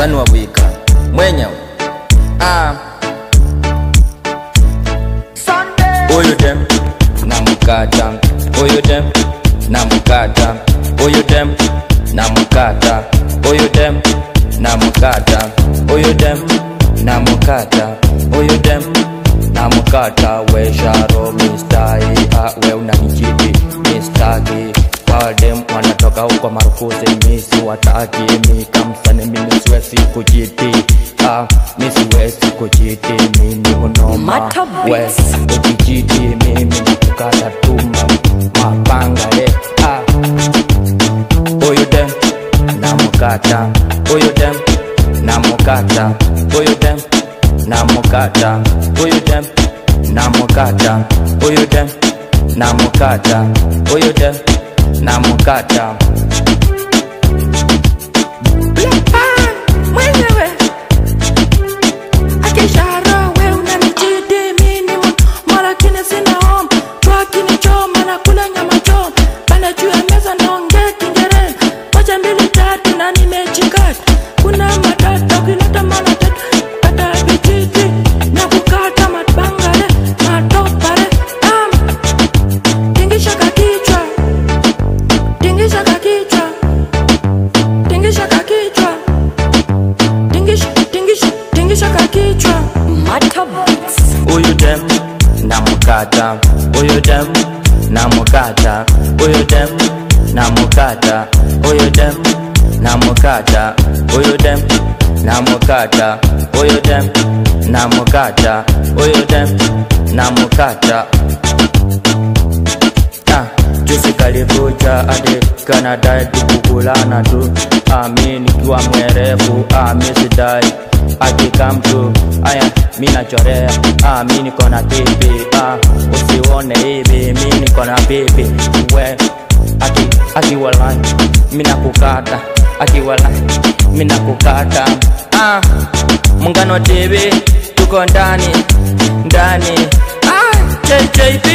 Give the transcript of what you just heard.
Sanwa wika mwenyewe Oyo dem namukata, oyo dem namukata, oyo dem namukata, oyo dem namukata, oyo dem namukata, oyo dem namukata. We sharo mistai we unanichiti mistaki. Kwa dem wanatoka huko marukuzi misi wataki. Mikamsane mimi siwezi kujiti misi wezi kujiti mimi unoma. We ukijiti mimi nakukata tuma mapanga Oyo dem namukata, oyo dem namukata, oyo dem namukata, oyo dem namukata, oyo dem namukata, oyo dem namukata. Mwenyewe akishara we unanichiti minimum. Mara kine sina home chua kini choma na kula nyama choma. Panda juu ya meza naongea Kiingereza. Moja mbili tatu na nimechikata. Kuna matata ukileta mara tatu kata bichiti na kukata matbangale matopare. Tingisha kakichwa, tingisha kakichwa, tingisha kakichwa, tingisha kakichwa. Matabits. Oyo dem namukata, oyo dem namukata, oyo dem namukata, oyo dem namukata, oyo dem namukata, oyo dem namukata, oyo dem namukata. Jusi kalivuja ade Canada tukukulana tu. Amini kiwa mwerefu misidai akikamtu aya mina chorea mini kona pipi usione hivi mini kona pipi. We aki walai mina kukata, aki walai mina kukata. Muungano TV tuko ndani JJB